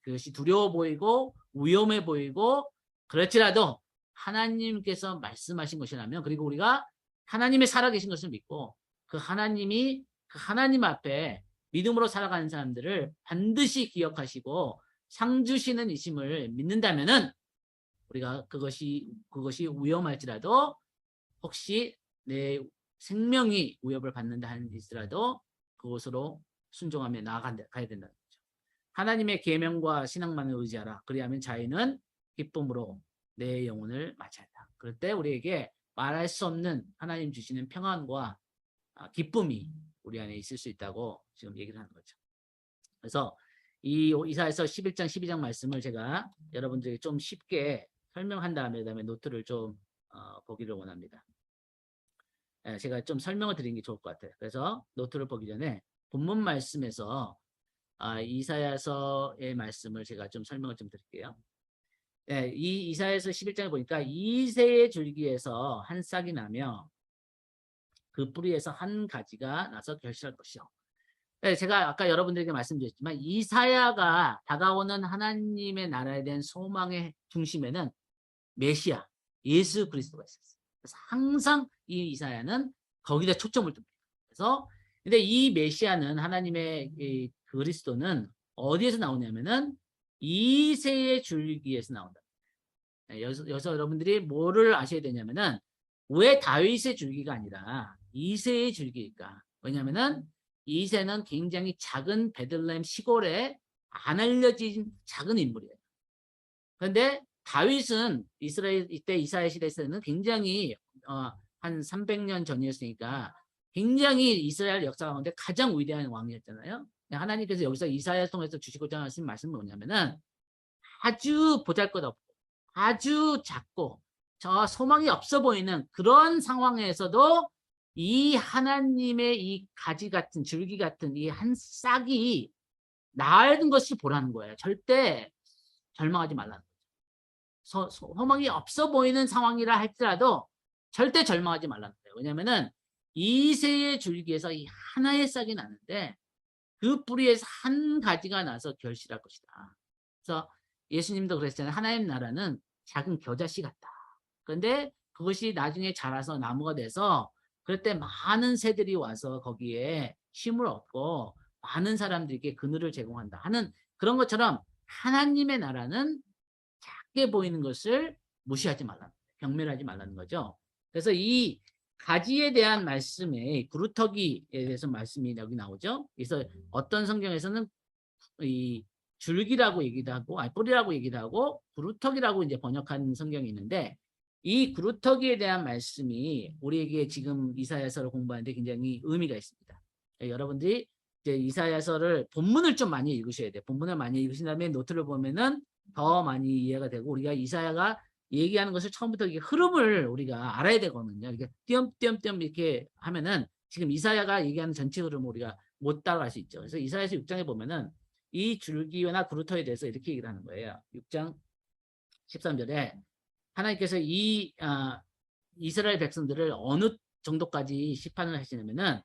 그것이 두려워 보이고 위험해 보이고 그렇지라도 하나님께서 말씀하신 것이라면 그리고 우리가 하나님의 살아계신 것을 믿고 그 하나님이 그 하나님 앞에 믿음으로 살아가는 사람들을 반드시 기억하시고 상 주시는 이심을 믿는다면은 우리가 그것이 위험할지라도 혹시 내 생명이 위협을 받는다 할지라도 그곳으로 순종하며 나아가야 된다는 거죠. 하나님의 계명과 신앙만을 의지하라. 그리하면 자유는 기쁨으로 내 영혼을 맞이한다. 그럴 때 우리에게 말할 수 없는 하나님 주시는 평안과 기쁨이 우리 안에 있을 수 있다고 지금 얘기를 하는 거죠. 그래서 이 이사야서 11장 12장 말씀을 제가 여러분들에게 좀 쉽게 설명한 다음에 그다음에 노트를 좀 보기를 원합니다. 제가 좀 설명을 드리는 게 좋을 것 같아요. 그래서 노트를 보기 전에 본문 말씀에서 이사야서의 말씀을 제가 좀 설명을 좀 드릴게요. 이 이사야서 11장에 보니까 이새의 줄기에서 한 싹이 나며 그 뿌리에서 한 가지가 나서 결실할 것이요. 제가 아까 여러분들에게 말씀드렸지만 이사야가 다가오는 하나님의 나라에 대한 소망의 중심에는 메시아, 예수 그리스도가 있었어요. 그래서 항상 이 이사야는 거기다 초점을 둡니다. 그래서 근데 이 메시아는 하나님의 이 그리스도는 어디에서 나오냐면은 이새의 줄기에서 나온다. 여기서 여러분들이 뭐를 아셔야 되냐면은 왜 다윗의 줄기가 아니라 이새의 줄기일까? 왜냐면은 이새는 굉장히 작은 베들레헴 시골에 안 알려진 작은 인물이에요. 그런데 다윗은 이스라엘 이때 이사야 시대에서는 굉장히 한 300년 전이었으니까 굉장히 이스라엘 역사 가운데 가장 위대한 왕이었잖아요. 하나님께서 여기서 이사야 통해서 주시고자 하신 말씀은 뭐냐면은 아주 보잘것없고 아주 작고 저 소망이 없어 보이는 그런 상황에서도 이 하나님의 이 가지 같은 줄기 같은 이 한 싹이 나은 것을 보라는 거예요. 절대 절망하지 말라는 거예요. 소망이 없어 보이는 상황이라 할지라도 절대 절망하지 말라는 거예요. 왜냐면은 이새의 줄기에서 이 하나의 싹이 나는데 그 뿌리에서 한 가지가 나서 결실할 것이다. 그래서 예수님도 그랬잖아요. 하나님 나라는 작은 겨자씨 같다. 그런데 그것이 나중에 자라서 나무가 돼서 그럴 때 많은 새들이 와서 거기에 쉼을 얻고 많은 사람들에게 그늘을 제공한다 하는 그런 것처럼 하나님의 나라는 작게 보이는 것을 무시하지 말라는 거예요. 경멸하지 말라는 거죠. 그래서 이 가지에 대한 말씀에 구루터기에 대해서 말씀이 여기 나오죠. 그래서 어떤 성경에서는 이 줄기라고 얘기도 하고 뿌리라고 얘기도 하고 구루터기라고 이제 번역한 성경이 있는데 이 구루터기에 대한 말씀이 우리에게 지금 이사야서를 공부하는데 굉장히 의미가 있습니다. 여러분들이 이제 이사야서를 본문을 좀 많이 읽으셔야 돼요. 본문을 많이 읽으신 다음에 노트를 보면은 더 많이 이해가 되고 우리가 이사야가 얘기하는 것을 처음부터 이게 흐름을 우리가 알아야 되거든요. 이렇게 띄엄띄엄띄엄 이렇게 하면은 지금 이사야가 얘기하는 전체 흐름을 우리가 못 따라갈 수 있죠. 그래서 이사야서 6장에 보면은 이 줄기나 구루터에 대해서 이렇게 얘기를 하는 거예요. 6장 13절에 하나님께서 이스라엘 백성들을 어느 정도까지 심판을 하시냐면은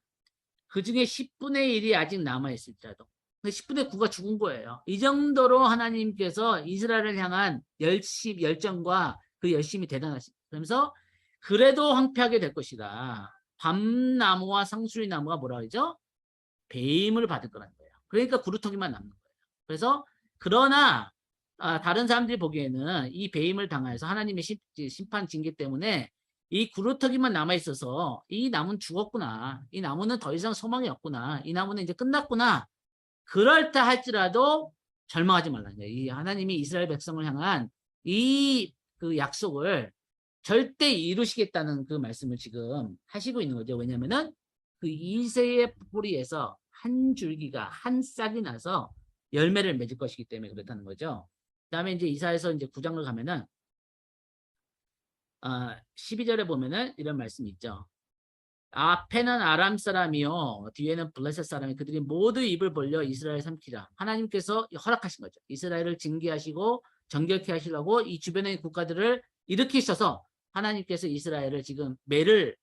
그 중에 10분의 1이 아직 남아있을지라도 10분의 9가 죽은 거예요. 이 정도로 하나님께서 이스라엘을 향한 열정과 그 열심이 대단하십니다. 그러면서 그래도 황폐하게 될 것이다. 밤나무와 상수리나무가 뭐라 그러죠? 배임을 받을 거라는 거예요. 그러니까 구루터기만 남는 거예요. 그래서 그러나 다른 사람들이 보기에는 이 배임을 당해서 하나님의 심판 징계 때문에 이 구루터기만 남아있어서 이 나무는 죽었구나. 이 나무는 더 이상 소망이 없구나. 이 나무는 이제 끝났구나. 그럴다 할지라도 절망하지 말라는 거예요. 이 하나님이 이스라엘 백성을 향한 이 그 약속을 절대 이루시겠다는 그 말씀을 지금 하시고 있는 거죠. 왜냐면은 그 이새의 뿌리에서 한 줄기가 한 싹이 나서 열매를 맺을 것이기 때문에 그렇다는 거죠. 그다음에 이제 이사야서 이제 9장을 가면은 12절에 보면은 이런 말씀이 있죠. 앞에는 아람 사람이요 뒤에는 블레셋 사람이 그들이 모두 입을 벌려 이스라엘 삼키자. 하나님께서 허락하신 거죠. 이스라엘을 징계하시고 정결케 하시려고 이 주변의 국가들을 일으키셔서 하나님께서 이스라엘을 지금 매를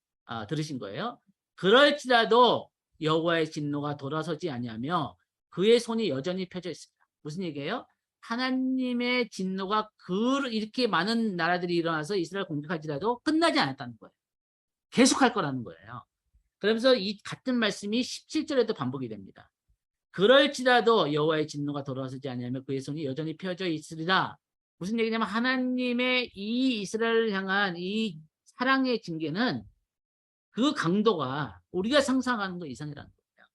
들으신 거예요. 그럴지라도 여호와의 진노가 돌아서지 아니하며 그의 손이 여전히 펴져 있습니다. 무슨 얘기예요? 하나님의 진노가 이렇게 많은 나라들이 일어나서 이스라엘 공격할지라도 끝나지 않았다는 거예요. 계속할 거라는 거예요. 그러면서 이 같은 말씀이 17절에도 반복이 됩니다. 그럴지라도 여호와의 진노가 돌아서지 아니하며 그의 손이 여전히 펴져 있으리라. 무슨 얘기냐면 하나님의 이 이스라엘을 향한 이 사랑의 징계는 그 강도가 우리가 상상하는 것 이상이라는 거예요.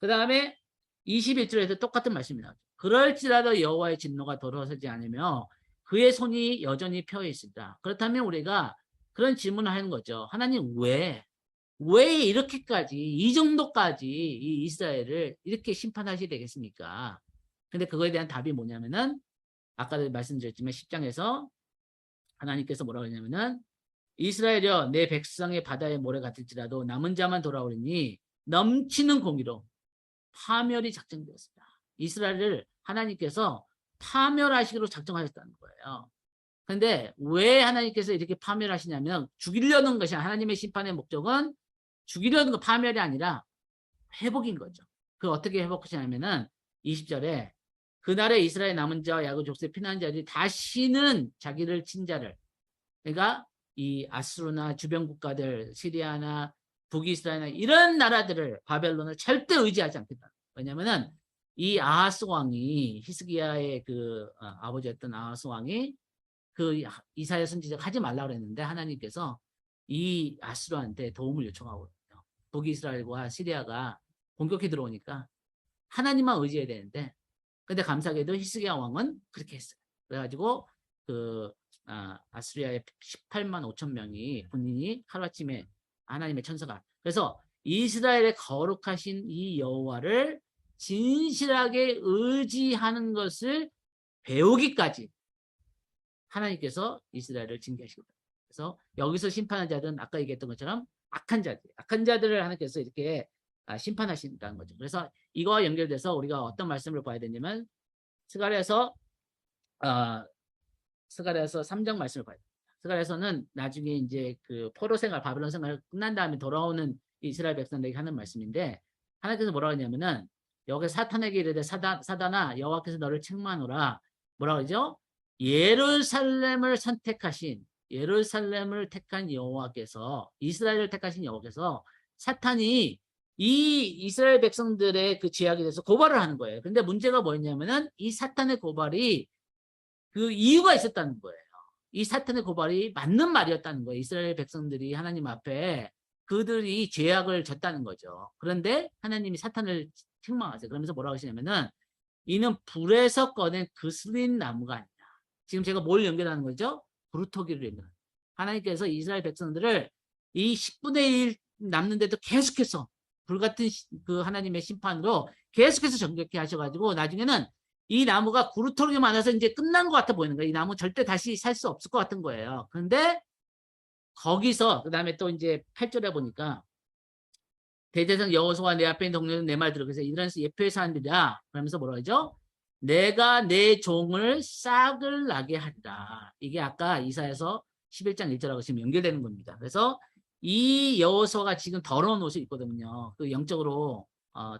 그 다음에 21절에도 똑같은 말씀이 나오죠. 그럴지라도 여호와의 진노가 돌아서지 않으며 그의 손이 여전히 펴 있으리라. 그렇다면 우리가 그런 질문을 하는 거죠. 하나님 왜 이렇게까지 이 정도까지 이 이스라엘을 이렇게 심판하셔야 되겠습니까? 근데 그거에 대한 답이 뭐냐면은 아까도 말씀드렸지만 10장에서 하나님께서 뭐라고 하냐면은 이스라엘이여 내 백성의 바다의 모래 같을지라도 남은 자만 돌아오리니 넘치는 공의로 파멸이 작정되었습니다. 이스라엘을 하나님께서 파멸하시기로 작정하셨다는 거예요. 그런데 왜 하나님께서 이렇게 파멸하시냐면 죽이려는 것이 하나님의 심판의 목적은 죽이려는 거 파멸이 아니라 회복인 거죠. 그 어떻게 회복하시냐면은 20절에 그날에 이스라엘 남은 자와 야곱 족속의 피난 자들이 다시는 자기를 친 자를 그러니까 이 아수르나 주변 국가들 시리아나 북이스라엘이나 이런 나라들을 바벨론을 절대 의지하지 않겠다. 왜냐면은 이 아하스 왕이 히스기야의 그 아버지였던 아하스 왕이 그 이사야 선지자가 하지 말라고 그랬는데 하나님께서 이 아수르한테 도움을 요청하거든요. 북이스라엘과 시리아가 공격해 들어오니까 하나님만 의지해야 되는데 근데 감사하게도 히스기야 왕은 그렇게 했어요. 그래가지고 그 아수리아의 18만 5천 명이 군인이 하루아침에 하나님의 천사가 그래서 이스라엘의 거룩하신 이 여호와를 진실하게 의지하는 것을 배우기까지 하나님께서 이스라엘을 징계하시거든요. 그래서 여기서 심판한 자들은 아까 얘기했던 것처럼 악한 자들을 하나님께서 이렇게 심판하신다는 거죠. 그래서 이거와 연결돼서 우리가 어떤 말씀을 봐야 되냐면 스가랴서 어, 스가랴서 3장 말씀을 봐야 됩니다. 스가랴서는 나중에 이제 그 포로 생활, 바벨론 생활 끝난 다음에 돌아오는 이스라엘 백성들에게 하는 말씀인데 하나님께서 뭐라고 하냐면은 여기 사탄에게 이르되 사단아 여호와께서 너를 책망하노라. 뭐라고 하죠? 예루살렘을 택한 여호와께서 이스라엘을 택하신 여호와께서 사탄이 이 이스라엘 백성들의 그 죄악에 대해서 고발을 하는 거예요. 근데 문제가 뭐였냐면은 이 사탄의 고발이 그 이유가 있었다는 거예요. 이 사탄의 고발이 맞는 말이었다는 거예요. 이스라엘 백성들이 하나님 앞에 그들이 죄악을 졌다는 거죠. 그런데 하나님이 사탄을 책망하세요. 그러면서 뭐라고 하시냐면은 이는 불에서 꺼낸 그슬린 나무가 아니라 지금 제가 뭘 연결하는 거죠? 부르토기를 연결하는 거예요. 하나님께서 이스라엘 백성들을 이 10분의 1 남는데도 계속해서 불같은 그 하나님의 심판으로 계속해서 정결케 하셔가지고 나중에는 이 나무가 구루토기 많아서 이제 끝난 것 같아 보이는 거예요. 이 나무 절대 다시 살 수 없을 것 같은 거예요. 그런데 거기서 그 다음에 또 이제 8절에 보니까 대제사장 여호수아와 내 앞에 있는 동료는 내 말 들어. 그래서 이런 예표의 사람들이야. 그러면서 뭐라 하죠? 내가 내 종을 싹을 나게 하리라. 이게 아까 이사야서 11장 1절하고 지금 연결되는 겁니다. 그래서 이 여호수아가 지금 더러운 옷을 입거든요. 그 영적으로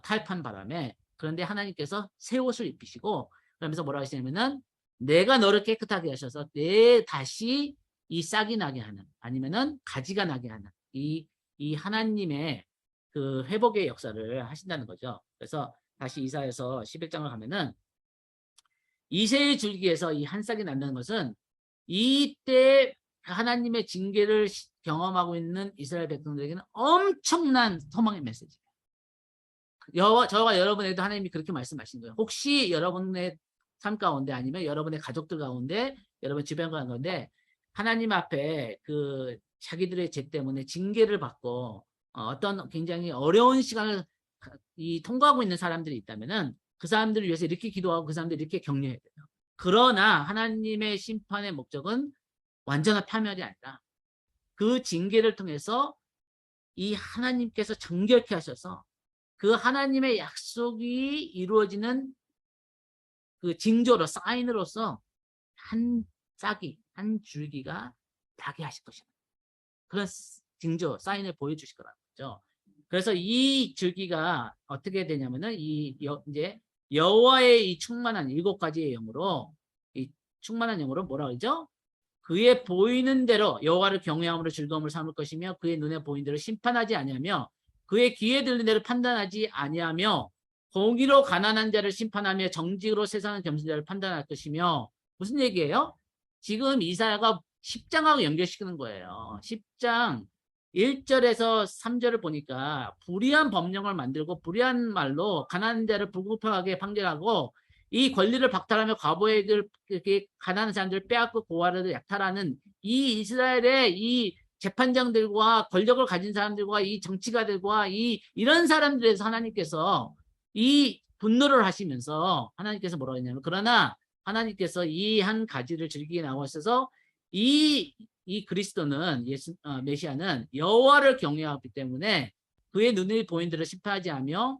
타협한 바람에. 그런데 하나님께서 새 옷을 입히시고 그러면서 뭐라 하시냐면은 내가 너를 깨끗하게 하셔서 내 다시 이 싹이 나게 하는 아니면은 가지가 나게 하는 이 하나님의 그 회복의 역사를 하신다는 거죠. 그래서 다시 이사야서 11장을 가면은 이새의 줄기에서 이 한 싹이 난다는 것은 이때 하나님의 징계를 경험하고 있는 이스라엘 백성들에게는 엄청난 소망의 메시지예요. 저와 여러분에도 하나님이 그렇게 말씀하신 거예요. 혹시 여러분의 삶 가운데 아니면 여러분의 가족들 가운데 여러분 주변 가운데 하나님 앞에 그 자기들의 죄 때문에 징계를 받고 어떤 굉장히 어려운 시간을 통과하고 있는 사람들이 있다면은 그 사람들을 위해서 이렇게 기도하고 그 사람들을 이렇게 격려해야 돼요. 그러나 하나님의 심판의 목적은 완전한 파멸이 아니라 그 징계를 통해서 이 하나님께서 정결케 하셔서 그 하나님의 약속이 이루어지는 그 징조로 사인으로서 한 짝이 한 줄기가 나게 하실 것입니다. 그런 징조 사인을 보여주실 거라는 거죠. 그래서 이 줄기가 어떻게 되냐면은 이제 여호와의 이 충만한 7가지의 영으로 이 충만한 영으로 뭐라 그러죠? 그의 보이는 대로 여호와를 경외함으로 즐거움을 삼을 것이며 그의 눈에 보이는 대로 심판하지 아니하며 그의 귀에 들리는 대로 판단하지 아니하며 공의로 가난한 자를 심판하며 정직으로 세상의 겸손한 자를 판단할 것이며 무슨 얘기예요? 지금 이사야가 10장하고 연결시키는 거예요. 10장 1절에서 3절을 보니까 불의한 법령을 만들고 불의한 말로 가난한 자를 불공평하게 판결하고 이 권리를 박탈하며 과부애들 가난한 사람들을 빼앗고 고아를 약탈하는 이 이스라엘의 이 재판장들과 권력을 가진 사람들과 이 정치가들과 이런 사람들에서 하나님께서 이 분노를 하시면서 하나님께서 뭐라고 했냐면 그러나 하나님께서 이 한 가지를 즐기게 나오셔서 이 그리스도는 메시아는 여호와를 경외하기 때문에 그의 눈에 보이는 대로 심판하지 않으며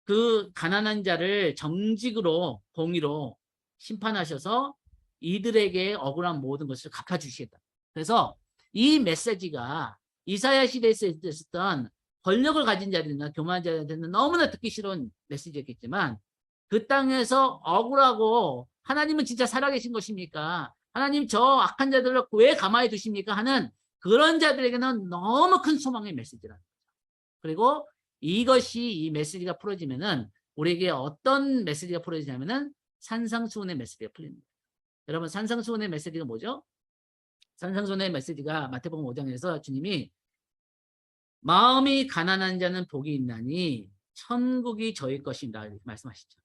그 가난한 자를 정직으로 공의로 심판하셔서 이들에게 억울한 모든 것을 갚아주시겠다. 그래서 이 메시지가 이사야 시대에 있었던 권력을 가진 자들이나 교만한 자들한테는 너무나 듣기 싫은 메시지였겠지만 그 땅에서 억울하고 하나님은 진짜 살아계신 것입니까? 하나님 저 악한 자들을 왜 가만히 두십니까? 하는 그런 자들에게는 너무 큰 소망의 메시지라는 거죠. 그리고 이것이 이 메시지가 풀어지면은 우리에게 어떤 메시지가 풀어지냐면은 산상수훈의 메시지가 풀립니다. 여러분 산상수훈의 메시지가 뭐죠? 산상수훈의 메시지가 마태복음 5장에서 주님이 마음이 가난한 자는 복이 있나니 천국이 저희 것입니다. 이렇게 말씀하시죠.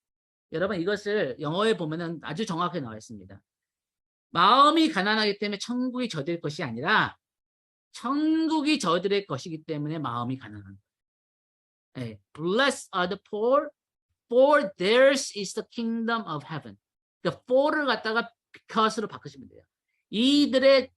여러분 이것을 영어에 보면은 아주 정확하게 나와 있습니다. 마음이 가난하기 때문에 천국이 저들 것이 아니라 천국이 저들의 것이기 때문에 마음이 가난한 거예요. 네. Blessed are the poor, for theirs is the kingdom of heaven. 그러니까 for를 갖다가 because로 바꾸시면 돼요. 이들의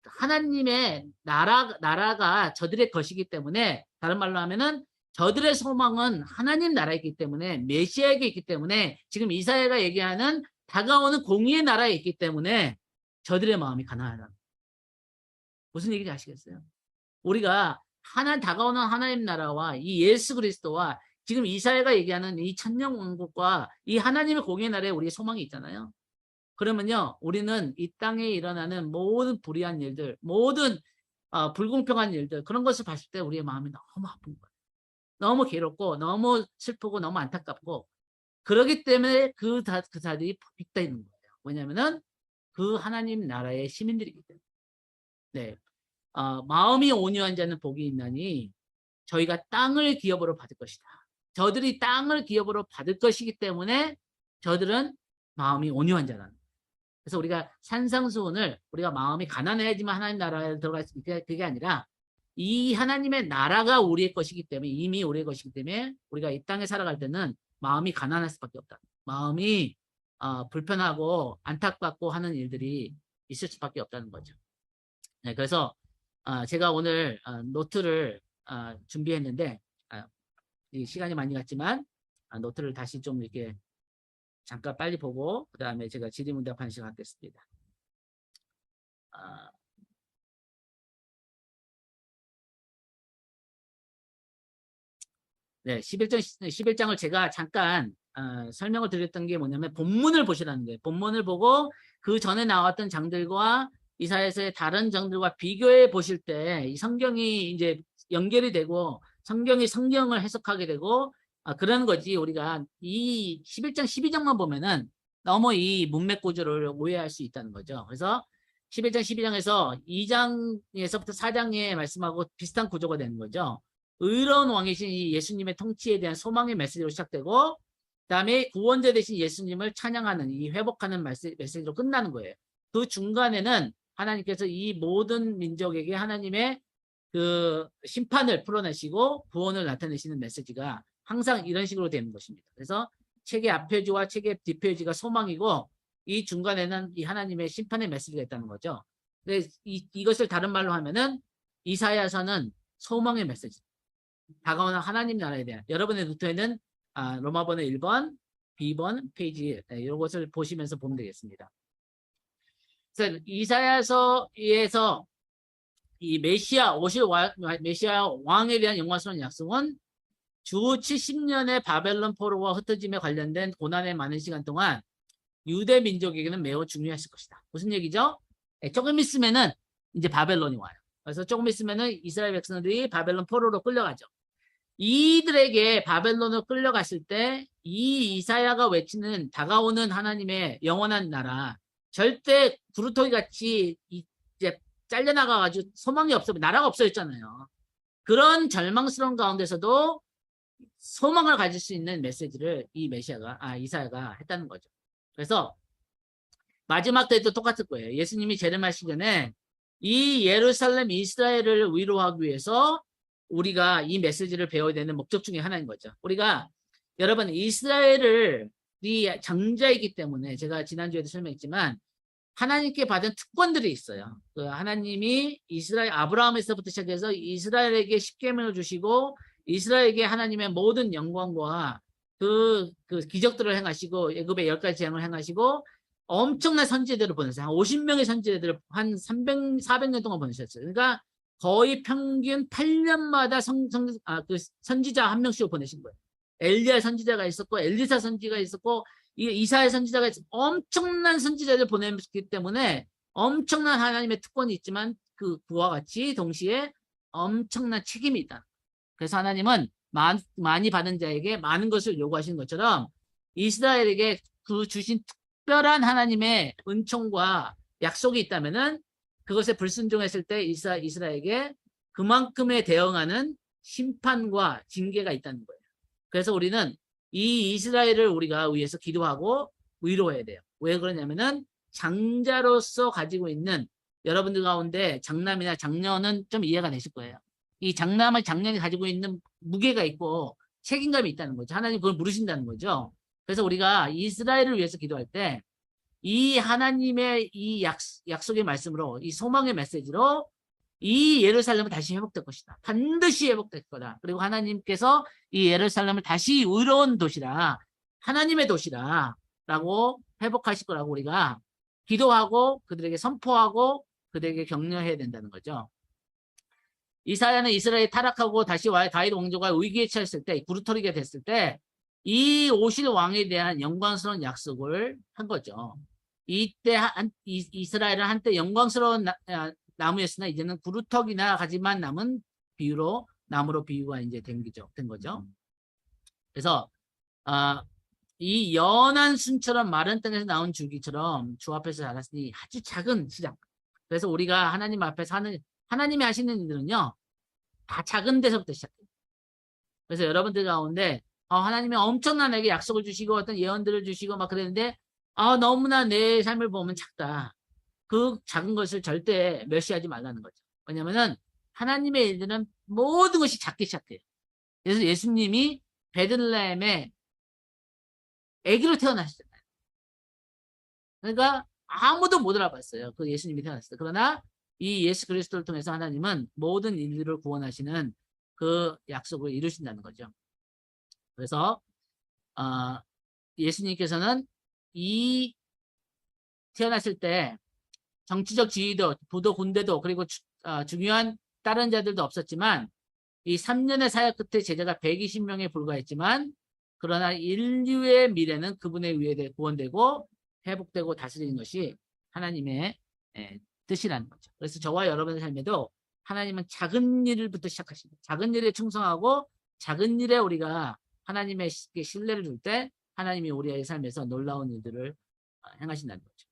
하나님의 나라가 저들의 것이기 때문에 다른 말로 하면은 저들의 소망은 하나님 나라에 있기 때문에 메시아에게 있기 때문에 지금 이사야가 얘기하는 다가오는 공의의 나라에 있기 때문에 저들의 마음이 가난하다. 무슨 얘기인지 아시겠어요? 우리가 다가오는 하나님 나라와 이 예수 그리스도와 지금 이사야가 얘기하는 이 천년 왕국과 이 하나님의 공의의 나라에 우리의 소망이 있잖아요. 그러면요, 우리는 이 땅에 일어나는 모든 불의한 일들, 모든 불공평한 일들, 그런 것을 봤을 때 우리의 마음이 너무 아픈 거예요. 너무 괴롭고, 너무 슬프고, 너무 안타깝고, 그러기 때문에 그 자들이 빗대는 거예요. 왜냐면은 그 하나님 나라의 시민들이기 때문에. 네. 마음이 온유한 자는 복이 있나니 저희가 땅을 기업으로 받을 것이다. 저들이 땅을 기업으로 받을 것이기 때문에 저들은 마음이 온유한 자라는 거예요. 그래서 우리가 산상수훈을 우리가 마음이 가난해야지만 하나님 나라에 들어갈 수 있게, 그게 아니라 이 하나님의 나라가 우리의 것이기 때문에, 이미 우리의 것이기 때문에 우리가 이 땅에 살아갈 때는 마음이 가난할 수밖에 없다. 마음이 불편하고 안타깝고 하는 일들이 있을 수밖에 없다는 거죠. 네, 그래서 제가 오늘 노트를 준비했는데 이 시간이 많이 갔지만 노트를 다시 좀 이렇게 잠깐 빨리 보고 그 다음에 제가 질의응답하는 시간 갖겠습니다. 네, 11장을 제가 잠깐 설명을 드렸던 게 뭐냐면 본문을 보시라는 거예요. 본문을 보고 그 전에 나왔던 장들과 이사야서의 다른 장들과 비교해 보실 때 이 성경이 이제 연결이 되고 성경이 성경을 해석하게 되고 그러는 거지. 우리가 이 11장 12장만 보면은 너무 이 문맥 구조를 오해할 수 있다는 거죠. 그래서 11장 12장에서 2장에서부터 4장의 말씀하고 비슷한 구조가 되는 거죠. 의로운 왕이신 이 예수님의 통치에 대한 소망의 메시지로 시작되고 그다음에 구원자 되신 예수님을 찬양하는 이 회복하는 메시지로 끝나는 거예요. 그 중간에는 하나님께서 이 모든 민족에게 하나님의 그 심판을 풀어내시고 구원을 나타내시는 메시지가 항상 이런 식으로 되는 것입니다. 그래서 책의 앞표지와 책의 뒷표지가 소망이고 이 중간에는 이 하나님의 심판의 메시지가 있다는 거죠. 이것을 다른 말로 하면은 이사야서는 소망의 메시지. 다가오는 하나님 나라에 대한 여러분의 노트에는 로마번호 1번, B번 페이지 이런 것을 보시면서 보면 되겠습니다. 그래서 이사야서에서 이 메시아 메시아 왕에 대한 영광스러운 약속은 주 70년의 바벨론 포로와 흩어짐에 관련된 고난의 많은 시간 동안 유대 민족에게는 매우 중요했을 것이다. 무슨 얘기죠? 조금 있으면은 이제 바벨론이 와요. 그래서 조금 있으면은 이스라엘 백성들이 바벨론 포로로 끌려가죠. 이들에게 바벨론으로 끌려갔을 때 이 이사야가 외치는 다가오는 하나님의 영원한 나라, 절대 구루토기 같이 이제 잘려나가가지고 소망이 없어요. 나라가 없어졌잖아요. 그런 절망스러운 가운데서도 소망을 가질 수 있는 메시지를 이 이사야가 했다는 거죠. 그래서 마지막 때도 똑같을 거예요. 예수님이 재림하시기 전에 이 예루살렘 이스라엘을 위로하기 위해서 우리가 이 메시지를 배워야 되는 목적 중에 하나인 거죠. 우리가 여러분 이스라엘을 이 장자이기 때문에 제가 지난주에도 설명했지만 하나님께 받은 특권들이 있어요. 그 하나님이 이스라엘 아브라함에서부터 시작해서 이스라엘에게 십계명을 주시고 이스라엘에게 하나님의 모든 영광과 그 기적들을 행하시고 애굽의 10가지 재앙을 행하시고 엄청난 선지자들을 보냈어요. 한 50명의 선지자들을 한 400년 동안 보내셨어요. 그러니까 거의 평균 8년마다 그 선지자 한 명씩을 보내신 거예요. 엘리야 선지자가 있었고 엘리사 선지자가 있었고 이사야 선지자가 있었고 엄청난 선지자들 보냈기 때문에 엄청난 하나님의 특권이 있지만 그와 같이 동시에 엄청난 책임이 있다. 그래서 하나님은 많이 받은 자에게 많은 것을 요구하시는 것처럼 이스라엘에게 그 주신 특별한 하나님의 은총과 약속이 있다면은 그것에 불순종했을 때 이스라엘에게 그만큼에 대응하는 심판과 징계가 있다는 거예요. 그래서 우리는 이 이스라엘을 우리가 위해서 기도하고 위로해야 돼요. 왜 그러냐면은 장자로서 가지고 있는 여러분들 가운데 장남이나 장녀는 좀 이해가 되실 거예요. 이 장남의 장년이 가지고 있는 무게가 있고 책임감이 있다는 거죠. 하나님 그걸 물으신다는 거죠. 그래서 우리가 이스라엘을 위해서 기도할 때 이 하나님의 이 약속의 말씀으로 이 소망의 메시지로 이 예루살렘은 다시 회복될 것이다. 반드시 회복될 거다. 그리고 하나님께서 이 예루살렘을 다시 의로운 도시라, 하나님의 도시라 라고 회복하실 거라고 우리가 기도하고 그들에게 선포하고 그들에게 격려해야 된다는 거죠. 이사야는 이스라엘이 타락하고 다시 다윗 왕조가 위기에 처했을 때, 구루터리게 됐을 때 이 오실 왕에 대한 영광스러운 약속을 한 거죠. 이때 이스라엘은 한때 영광스러운 나무였으나 이제는 구루터기나 가지만 남은 비유로 나무로 비유가 이제 된 거죠. 그래서 이 연한 순처럼 마른 땅에서 나온 줄기처럼 주 앞에서 자랐으니 아주 작은 시작. 그래서 우리가 하나님 앞에서 하나님이 하시는 일들은요 다 작은 데서부터 시작해요. 그래서 여러분들 가운데 하나님이 엄청난 내게 약속을 주시고 어떤 예언들을 주시고 막 그랬는데 너무나 내 삶을 보면 작다. 그 작은 것을 절대 멸시하지 말라는 거죠. 왜냐면은 하나님의 일들은 모든 것이 작게 시작해요. 그래서 예수님이 베들레헴에 아기로 태어나셨잖아요. 그러니까 아무도 못 알아봤어요. 그 예수님이 태어났을 때. 그러나 이 예수 그리스도를 통해서 하나님은 모든 인류를 구원하시는 그 약속을 이루신다는 거죠. 그래서 예수님께서는 이 태어났을 때 정치적 지위도 부도 군대도 그리고 중요한 다른 자들도 없었지만 이 3년의 사역 끝에 제자가 120명에 불과했지만 그러나 인류의 미래는 그분에 의해 구원되고 회복되고 다스리는 것이 하나님의 뜻이라는 거죠. 그래서 저와 여러분의 삶에도 하나님은 작은 일부터 시작하십니다. 작은 일에 충성하고 작은 일에 우리가 하나님의 신뢰를 줄 때 하나님이 우리의 삶에서 놀라운 일들을 행하신다는 거죠.